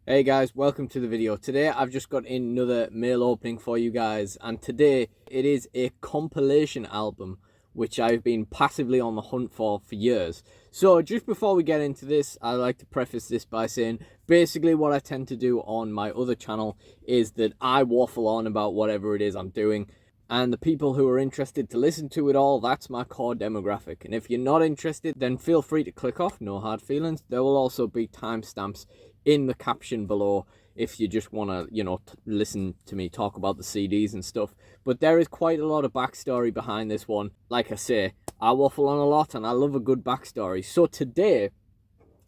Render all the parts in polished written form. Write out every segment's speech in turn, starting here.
Hey guys, welcome to the video. Today I've just got another mail opening for you guys, and today it is a compilation album which I've been passively on the hunt for years. So just before we get into this, I'd like to preface this by saying basically what I tend to do on my other channel is that I waffle on about whatever it is I'm doing, and the people who are interested to listen to it all, that's my core demographic. And if you're not interested, then feel free to click off, no hard feelings. There will also be timestamps in the caption below if you just want to, listen to me talk about the CDs and stuff. But there is quite a lot of backstory behind this one. Like I say, I waffle on a lot and I love a good backstory. So today,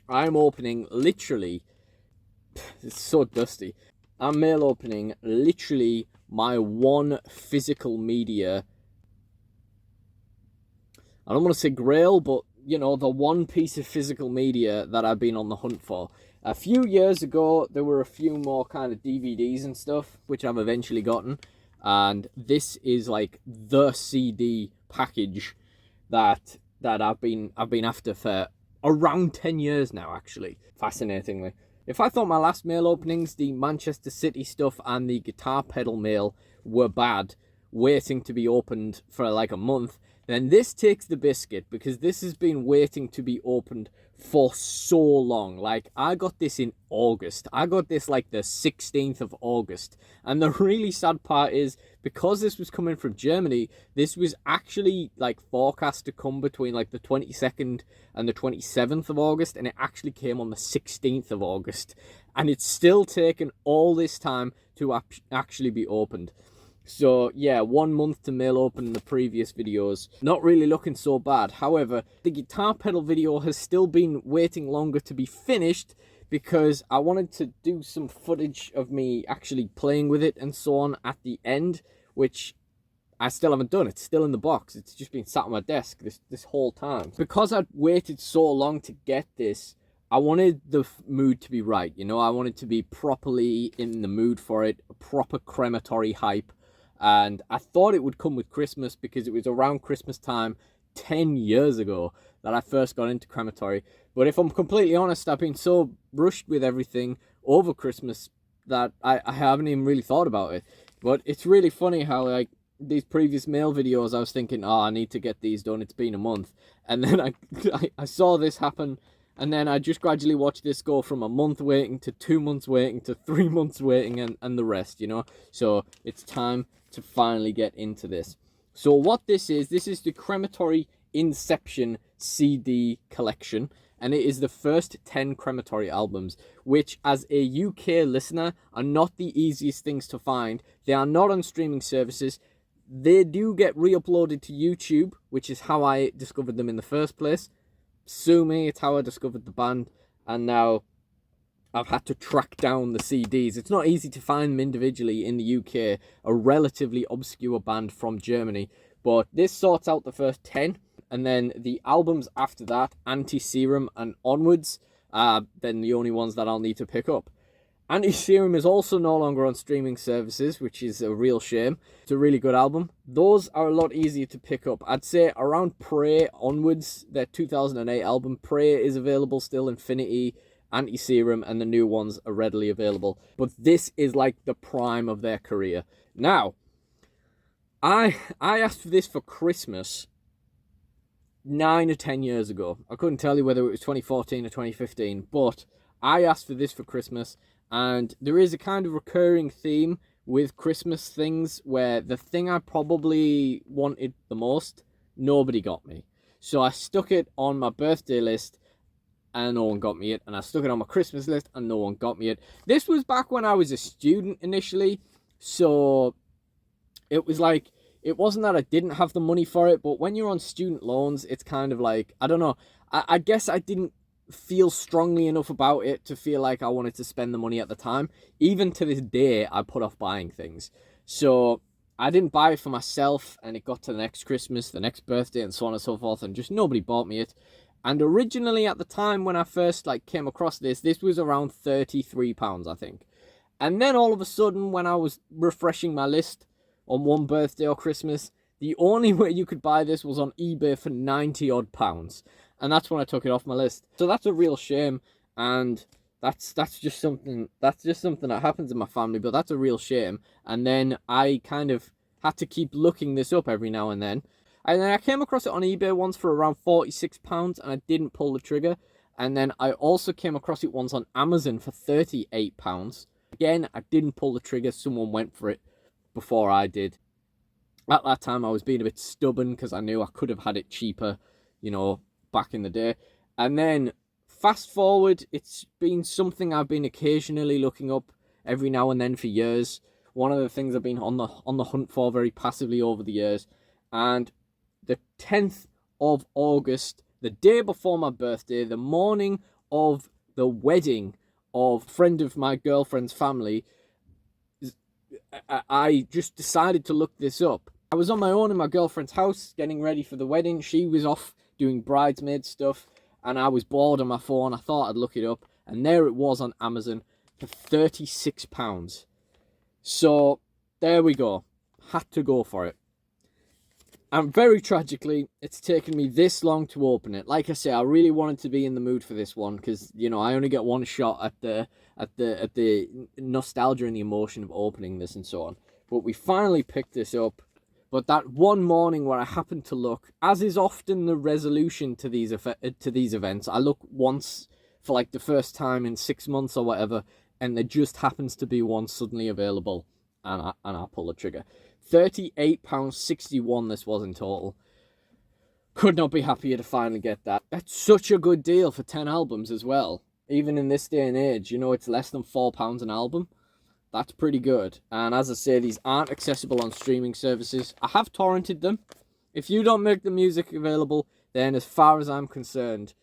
I'm opening literally, it's so dusty, I'm mail opening literally my one physical media, I don't want to say grail, but the one piece of physical media that I've been on the hunt for. A few years ago, there were a few more kind of DVDs and stuff, which I've eventually gotten. And this is like the CD package that I've been after for around 10 years now, actually. Fascinatingly. If I thought my last mail openings, the Manchester City stuff and the guitar pedal mail, were bad, waiting to be opened for like a month, then this takes the biscuit, because this has been waiting to be opened for so long. Like, I got this in August. I got this like the 16th of August. And the really sad part is, because this was coming from Germany, this was actually like forecast to come between like the 22nd and the 27th of August, and it actually came on the 16th of August. And it's still taken all this time to actually be opened. So yeah, 1 month to mail open the previous videos. Not really looking so bad. However, the guitar pedal video has still been waiting longer to be finished, because I wanted to do some footage of me actually playing with it and so on at the end, which I still haven't done. It's still in the box. It's just been sat on my desk this whole time. Because I'd waited so long to get this, I wanted the mood to be right. I wanted to be properly in the mood for it, a proper Crematory hype. And I thought it would come with Christmas, because it was around Christmas time 10 years ago that I first got into Crematory. But if I'm completely honest, I've been so rushed with everything over Christmas that I haven't even really thought about it. But it's really funny how, like, these previous mail videos, I was thinking, oh, I need to get these done. It's been a month. And then I saw this happen. And then I just gradually watched this go from a month waiting to 2 months waiting to 3 months waiting and the rest, So it's time to finally get into this. So what this is the Crematory Inception CD collection. And it is the first 10 Crematory albums, which as a UK listener are not the easiest things to find. They are not on streaming services. They do get re-uploaded to YouTube, which is how I discovered them in the first place. Sue me, it's how I discovered the band, and now I've had to track down the CDs. It's not easy to find them individually in the UK, a relatively obscure band from Germany, but this sorts out the first 10, and then the albums after that, Anti-Serum and onwards, are then the only ones that I'll need to pick up. Anti-Serum is also no longer on streaming services, which is a real shame. It's a really good album. Those are a lot easier to pick up. I'd say around Prey onwards, their 2008 album, Prey is available still, Infinity, Anti-Serum, and the new ones are readily available. But this is like the prime of their career. Now, I asked for this for Christmas 9 or 10 years ago. I couldn't tell you whether it was 2014 or 2015, but I asked for this for Christmas. And there is a kind of recurring theme with Christmas things where the thing I probably wanted the most, nobody got me. So I stuck it on my birthday list and no one got me it. And I stuck it on my Christmas list and no one got me it. This was back when I was a student initially. So it was like, it wasn't that I didn't have the money for it, but when you're on student loans, it's kind of like, I don't know. I guess I didn't feel strongly enough about it to feel like I wanted to spend the money at the time. Even to this day, I put off buying things. So I didn't buy it for myself, and it got to the next Christmas, the next birthday, and so on and so forth, and just nobody bought me it. And originally at the time when I first came across this was around £33, I think. And then all of a sudden, when I was refreshing my list on one birthday or Christmas, the only way you could buy this was on eBay for £90 odd. And that's when I took it off my list. So that's a real shame. And That's just something that happens in my family, but that's a real shame. And then I kind of had to keep looking this up every now and then. And then I came across it on eBay once for around £46, and I didn't pull the trigger. And then I also came across it once on Amazon for £38. Again, I didn't pull the trigger. Someone went for it before I did. At that time, I was being a bit stubborn because I knew I could have had it cheaper, back in the day. And then fast forward, it's been something I've been occasionally looking up every now and then for years. One of the things I've been on the hunt for very passively over the years. And the 10th of August, the day before my birthday, the morning of the wedding of a friend of my girlfriend's family, I just decided to look this up. I was on my own in my girlfriend's house getting ready for the wedding. She was off doing bridesmaid stuff, and I was bored on my phone. I thought I'd look it up, and there it was on Amazon for £36. So there we go. Had to go for it. And very tragically, it's taken me this long to open it. Like I say, I really wanted to be in the mood for this one because, I only get one shot at the nostalgia and the emotion of opening this and so on. But we finally picked this up. But that one morning where I happened to look, as is often the resolution to these events, I look once for like the first time in 6 months or whatever, and there just happens to be one suddenly available, and I pull the trigger. £38.61 this was in total. Could not be happier to finally get that. That's such a good deal for 10 albums as well. Even in this day and age, it's less than £4 an album. That's pretty good. And as I say, these aren't accessible on streaming services. I have torrented them. If you don't make the music available, then as far as I'm concerned,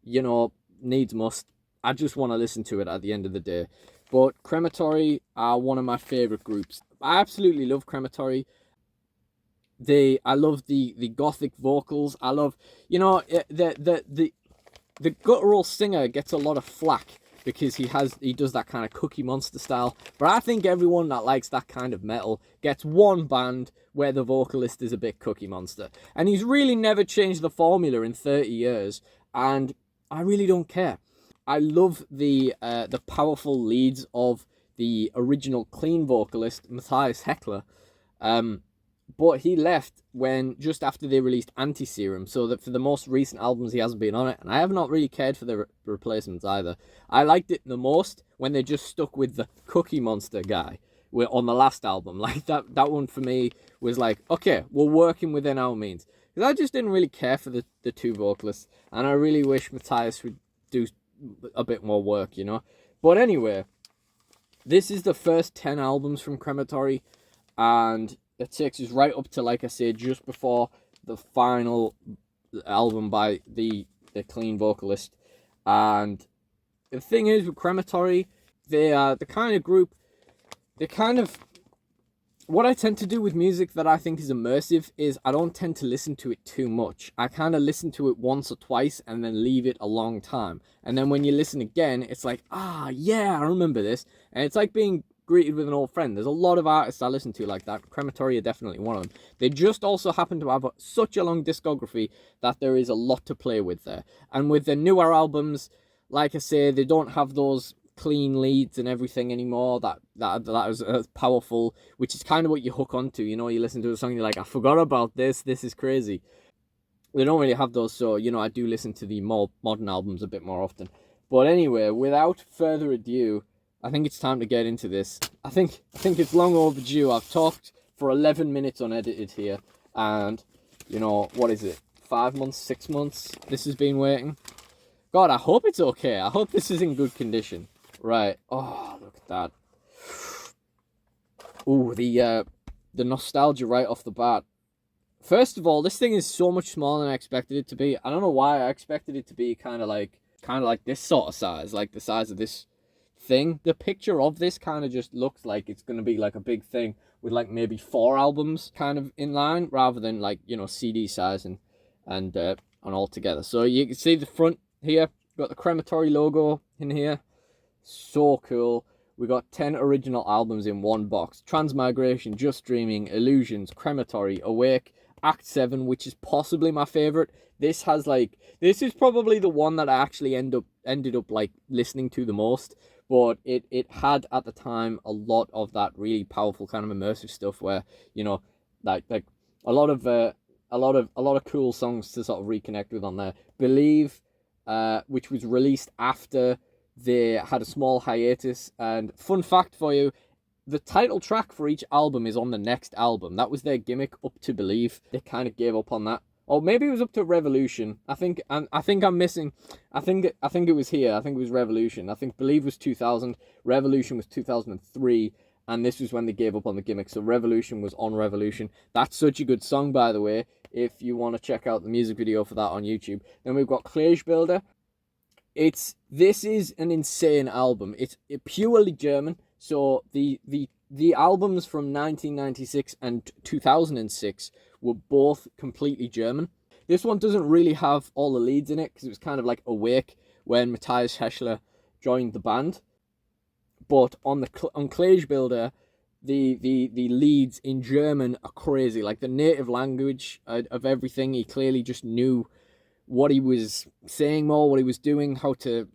needs must. I just want to listen to it at the end of the day. But Crematory are one of my favourite groups. I absolutely love Crematory. I love the gothic vocals. I love, the guttural singer gets a lot of flack because he does that kind of Cookie Monster style. But I think everyone that likes that kind of metal gets one band where the vocalist is a bit Cookie Monster. And he's really never changed the formula in 30 years. And I really don't care. I love the powerful leads of the original clean vocalist, Matthias Heckler. But he left just after they released Anti-Serum, so that for the most recent albums he hasn't been on it, and I have not really cared for the replacements either. I liked it the most when they just stuck with the Cookie Monster guy on the last album. Like that one for me was like, okay, we're working within our means. Because I just didn't really care for the two vocalists, and I really wish Matthias would do a bit more work, But anyway, this is the first 10 albums from Crematory, and it takes us right up to, like I said, just before the final album by the clean vocalist. And the thing is with Crematory, they are the kind of group, what I tend to do with music that I think is immersive is I don't tend to listen to it too much. I kind of listen to it once or twice and then leave it a long time. And then when you listen again, it's like, yeah, I remember this. And it's like being greeted with an old friend. There's a lot of artists I listen to like that. Crematory are definitely one of them. They just also happen to have such a long discography that there is a lot to play with there. And with their newer albums, like I say, they don't have those clean leads and everything anymore that is powerful, which is kind of what you hook onto. You listen to a song, you're like, I forgot about this is crazy. They don't really have those, so I do listen to the more modern albums a bit more often. But anyway, without further ado, I think it's time to get into this. I think it's long overdue. I've talked for 11 minutes unedited here, and what is it, 5 months, 6 months this has been waiting. God, I hope it's okay. I hope this is in good condition. Right. Oh, look at that. Ooh, the nostalgia right off the bat. First of all, this thing is so much smaller than I expected it to be. I don't know why. I expected it to be kind of like this sort of size, like the size of this thing. The picture of this kind of just looks like it's going to be like a big thing with like maybe 4 albums kind of in line, rather than like, CD size and all together. So you can see the front here, got the Crematory logo in here. So cool. We got 10 original albums in one box. Transmigration, Just Dreaming, Illusions, Crematory, Awake, Act 7, which is possibly my favorite. This has like, this is probably the one that I actually ended up like listening to the most. But it had at the time a lot of that really powerful kind of immersive stuff where, you know, like a lot of cool songs to sort of reconnect with on there. Believe, which was released after they had a small hiatus. And fun fact for you, the title track for each album is on the next album. That was their gimmick up to Believe. They kind of gave up on that. Or maybe it was up to Revolution. I think I'm missing. I think it was here. I think it was Revolution. I think Believe was 2000. Revolution was 2003. And this was when they gave up on the gimmick. So Revolution was on Revolution. That's such a good song, by the way, if you want to check out the music video for that on YouTube. Then we've got Klagebilder. This is an insane album. It's purely German. So the albums from 1996 and 2006 were both completely German. This one doesn't really have all the leads in it because it was kind of like Awake when Matthias Heschler joined the band. But on Klagebilder, the leads in German are crazy. Like the native language of everything, he clearly just knew what he was saying more, what he was doing, how to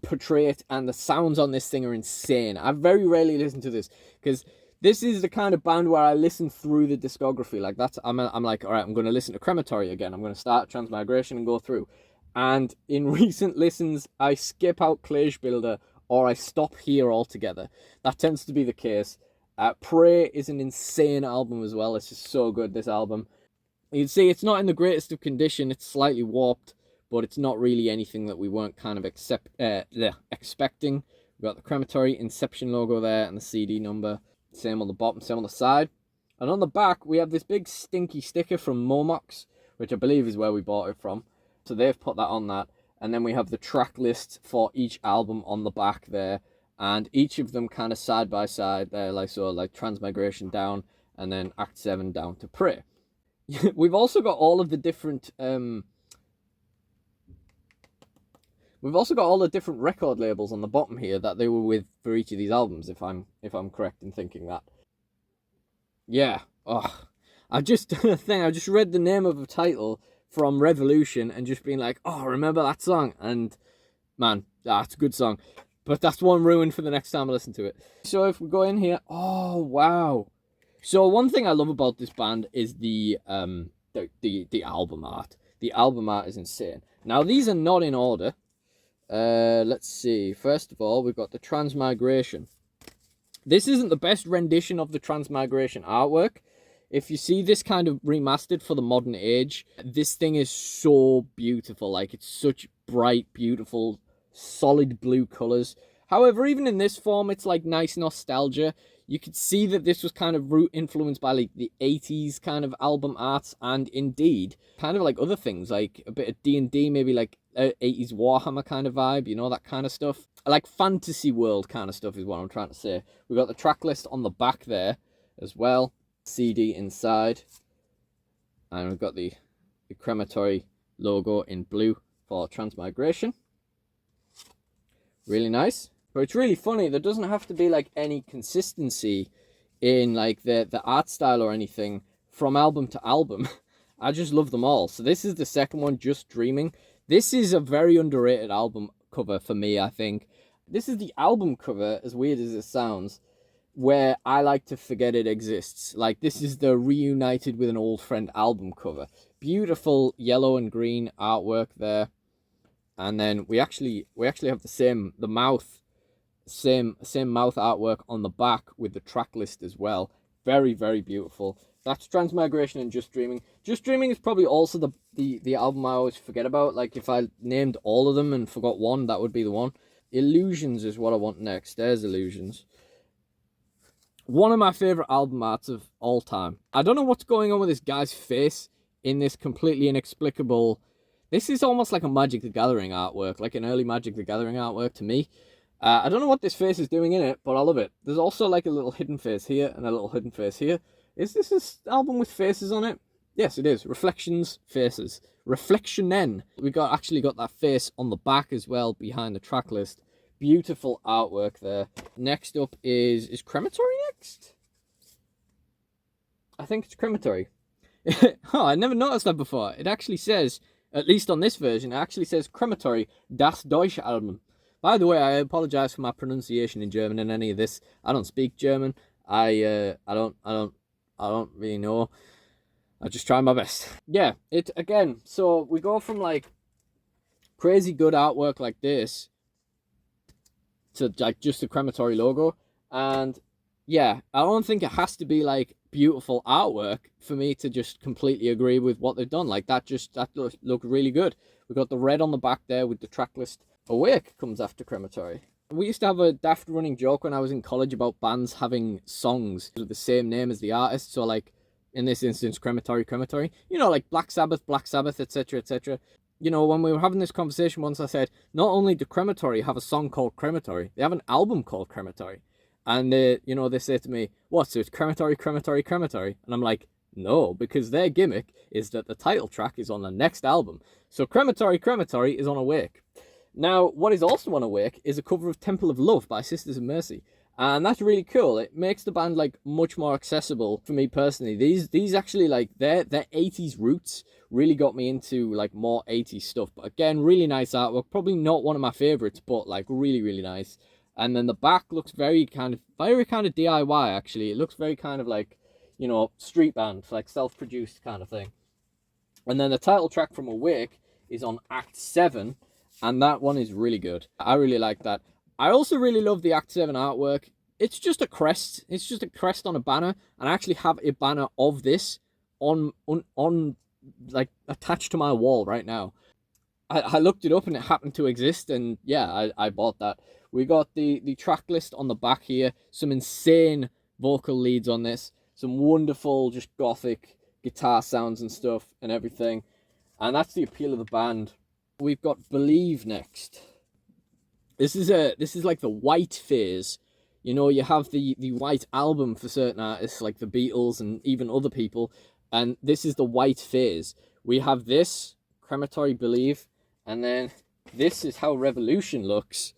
portray it, and the sounds on this thing are insane. I very rarely listen to this because this is the kind of band where I listen through the discography. Like that's I'm like, all right, I'm going to listen to Crematory again. I'm going to start Transmigration and go through. And in recent listens, I skip out Klagebilder or I stop here altogether. That tends to be the case. Pray is an insane album as well. It's just so good, this album. You can see it's not in the greatest of condition. It's slightly warped, but it's not really anything that we weren't kind of expecting. We've got the Crematory Inception logo there and the CD number. Same on the bottom, same on the side. And on the back, we have this big stinky sticker from Momox, which I believe is where we bought it from. So they've put that on that. And then we have the track lists for each album on the back there. And each of them kind of side by side there, like so, like Transmigration down and then Act 7 down to Pray. We've also got all of the different we've also got all the different record labels on the bottom here that they were with for each of these albums, if I'm correct in thinking that. Yeah. Oh, I just read the name of a title from Revolution and just being like, oh, remember that song? And man, that's a good song. But that's one ruined for the next time I listen to it. So if we go in here, oh wow. So one thing I love about this band is the album art. The album art is insane. Now these are not in order. Let's see. First of all, we've got the Transmigration. This isn't the best rendition of the Transmigration artwork. If you see this kind of remastered for the modern age, this thing is so beautiful. Like, it's such bright, beautiful, solid blue colors. However, even in this form, it's like nice nostalgia. You could see that this was kind of influenced by like the 80s kind of album arts, and indeed kind of like other things, like a bit of D&D, maybe like 80s Warhammer kind of vibe, you know, that kind of stuff. Like fantasy world kind of stuff is what I'm trying to say. We've got the track list on the back there as well. CD inside. And we've got the Crematory logo in blue for Transmigration. Really nice. But it's really funny, there doesn't have to be like any consistency in like the art style or anything from album to album. I just love them all. So this is the second one, Just Dreaming. This is a very underrated album cover for me, I think. This is the album cover, as weird as it sounds, where I like to forget it exists. Like, this is the reunited with an old friend album cover. Beautiful yellow and green artwork there. And then we actually have the mouth artwork on the back with the track list as well. Very, very beautiful. That's Transmigration and Just Dreaming. Just Dreaming is probably also the album I always forget about. Like, if I named all of them and forgot one, that would be the one. Illusions is what I want next. There's Illusions. One of my favorite album arts of all time. I don't know what's going on with this guy's face in this completely inexplicable... This is almost like a Magic the Gathering artwork, like an early Magic the Gathering artwork to me. I don't know what this face is doing in it, but I love it. There's also like a little hidden face here and a little hidden face here. Is this an album with faces on it? Yes, it is. Reflections, faces. Reflectionen. We actually got that face on the back as well behind the track list. Beautiful artwork there. Next up is Crematory next? I think it's Crematory. Oh, I never noticed that before. It actually says, at least on this version, it actually says Crematory Das Deutsche Album. By the way, I apologize for my pronunciation in German and any of this. I don't speak German. I don't really know. I just try my best. Yeah, it again. So we go from like crazy good artwork like this to like just the Crematory logo, and yeah, I don't think it has to be like beautiful artwork for me to just completely agree with what they've done. Like that looked really good. We got the red on the back there with the track list. Awake comes after Crematory. We used to have a daft running joke when I was in college about bands having songs with the same name as the artist. So like in this instance, Crematory. You know, like Black Sabbath, etc., etc. You know, when we were having this conversation once, I said, not only do Crematory have a song called Crematory, they have an album called Crematory. And they say to me, what, so it's Crematory. And I'm like, no, because their gimmick is that the title track is on the next album. So Crematory is on Awake. Now, what is also on Awake is a cover of Temple of Love by Sisters of Mercy. And that's really cool. It makes the band like much more accessible for me personally. These actually like their 80s roots really got me into like more 80s stuff. But again, really nice artwork. Probably not one of my favorites, but like really, really nice. And then the back looks very kind of DIY actually. It looks very kind of like, you know, street band, like self-produced kind of thing. And then the title track from Awake is on Act 7, and that one is really good. I really like that. I also really love the Act 7 artwork. It's just a crest. It's just a crest on a banner, and I actually have a banner of this on like attached to my wall right now. I looked it up and it happened to exist, and yeah, I bought that. We got the track list on the back here. Some insane vocal leads on this. Some wonderful just gothic guitar sounds and stuff and everything. And that's the appeal of the band. We've got Believe next. This is like the white phase. You know, you have the white album for certain artists like the Beatles and even other people, and this is the white phase. We have this, Crematory Believe, and then this is how Revolution looks,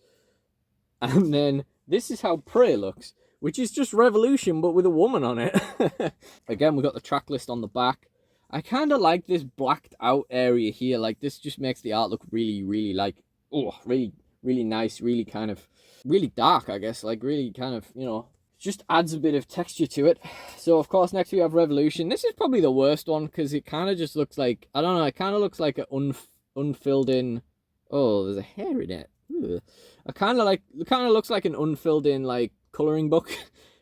and then this is how Pray looks, which is just Revolution but with a woman on it. Again, we got the track list on the back. I kind of like this blacked out area here. Like this just makes the art look really, really like, oh, really, really nice, really kind of, really dark, I guess. Like really kind of, you know, just adds a bit of texture to it. So of course next we have Revolution. This is probably the worst one because it kind of just looks like, I don't know, it kind of looks like an unfilled in, oh, there's a hair in it. It kind of looks like an unfilled in like coloring book,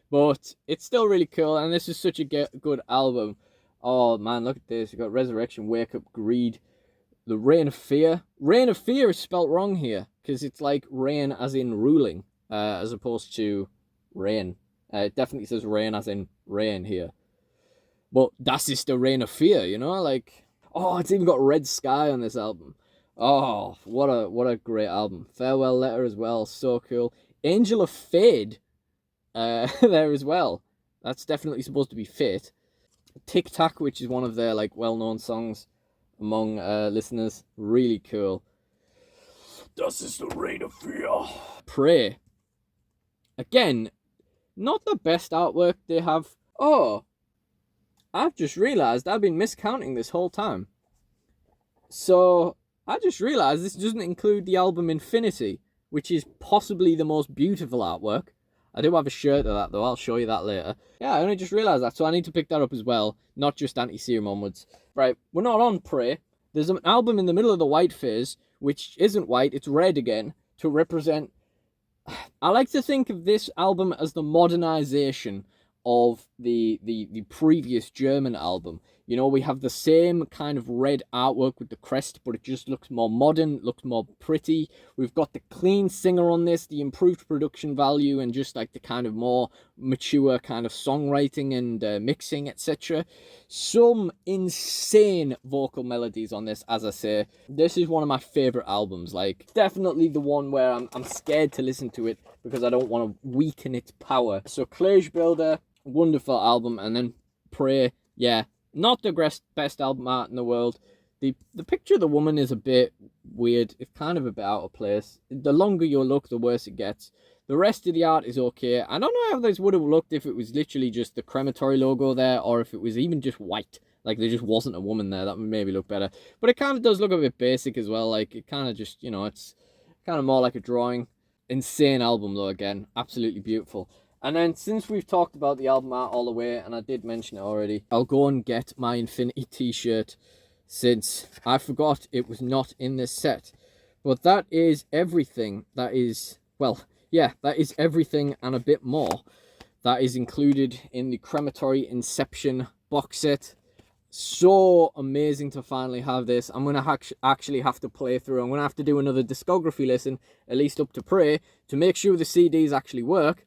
but it's still really cool. And this is such a good album. Oh man, look at this. You got Resurrection, Wake Up, Greed, the Reign of Fear. Reign of Fear is spelt wrong here because it's like reign as in ruling, as opposed to reign. It definitely says reign as in reign here. But das ist the Reign of Fear, you know? Like, oh, it's even got Red Sky on this album. Oh, what a great album. Farewell Letter as well, so cool. Angel of Fade, there as well. That's definitely supposed to be Fate. Tic Tac, which is one of their like well-known songs among listeners, really cool. Das ist the Reign of Fear. Pray. Again, not the best artwork they have. Oh, I've just realized I've been miscounting this whole time. So I just realized this doesn't include the album Infinity, which is possibly the most beautiful artwork. I do have a shirt of that though, I'll show you that later. Yeah, I only just realised that, so I need to pick that up as well, not just Anti-Serum onwards. Right, we're not on Pray. There's an album in the middle of the white phase, which isn't white, it's red again, to represent... I like to think of this album as the modernisation of the previous German album. You know, we have the same kind of red artwork with the crest, but it just looks more modern, looks more pretty. We've got the clean singer on this, the improved production value, and just like the kind of more mature kind of songwriting and mixing, etc. Some insane vocal melodies on this, as I say. This is one of my favourite albums. Like, definitely the one where I'm scared to listen to it because I don't want to weaken its power. So, Klagebilder, wonderful album, and then Pray, yeah. Not the best album art in the world. The picture of the woman is a bit weird. It's kind of a bit out of place. The longer you look, the worse it gets. The rest of the art is okay. I don't know how this would have looked if it was literally just the Crematory logo there, or if it was even just white. Like, there just wasn't a woman there. That would maybe look better. But it kind of does look a bit basic as well. Like, it kind of just, you know, it's kind of more like a drawing. Insane album, though, again. Absolutely beautiful. And then, since we've talked about the album art all the way, and I did mention it already, I'll go and get my Infinity t-shirt, since I forgot it was not in this set. But that is everything. That is, well, yeah, that is everything and a bit more that is included in the Crematory Inception box set. So amazing to finally have this. I'm going to actually have to play through. I'm going to have to do another discography listen, at least up to Prey, to make sure the CDs actually work.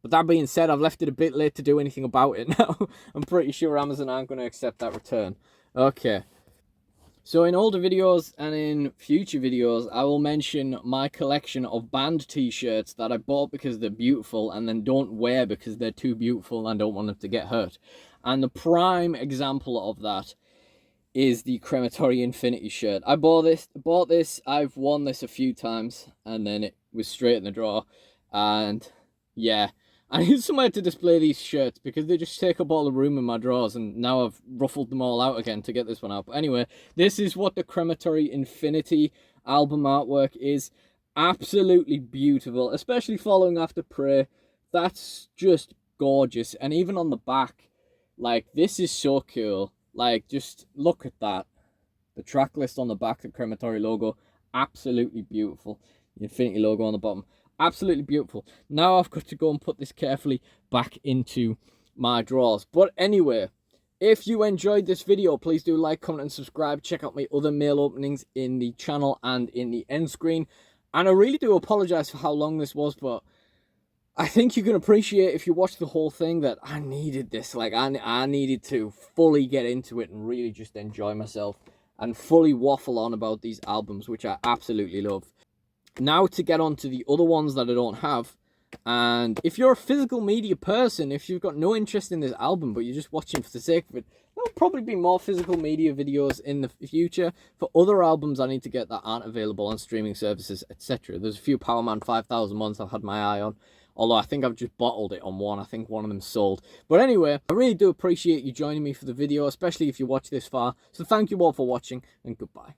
But that being said, I've left it a bit late to do anything about it now. I'm pretty sure Amazon aren't going to accept that return. Okay. So in older videos and in future videos, I will mention my collection of band t-shirts that I bought because they're beautiful and then don't wear because they're too beautiful and I don't want them to get hurt. And the prime example of that is the Crematory Infinity shirt. I bought this, I've worn this a few times, and then it was straight in the drawer. And yeah, I need somewhere to display these shirts because they just take up all the room in my drawers, and now I've ruffled them all out again to get this one out. But anyway, this is what the Crematory Infinity album artwork is. Absolutely beautiful, especially following after Prey. That's just gorgeous. And even on the back, like, this is so cool. Like, just look at that. The track list on the back, the Crematory logo, absolutely beautiful. The Infinity logo on the bottom. Absolutely beautiful. Now I've got to go and put this carefully back into my drawers. But anyway, if you enjoyed this video, please do like, comment, and subscribe. Check out my other mail openings in the channel and in the end screen. And I really do apologize for how long this was, but I think you can appreciate, if you watch the whole thing, that I needed this. Like, I needed to fully get into it and really just enjoy myself and fully waffle on about these albums, which I absolutely love. Now to get on to the other ones that I don't have. And if you're a physical media person, if you've got no interest in this album, but you're just watching for the sake of it, there'll probably be more physical media videos in the future for other albums I need to get that aren't available on streaming services, etc. There's a few Power Man 5000 ones I've had my eye on. Although I think I've just bottled it on one. I think one of them sold. But anyway, I really do appreciate you joining me for the video, especially if you watch this far. So thank you all for watching, and goodbye.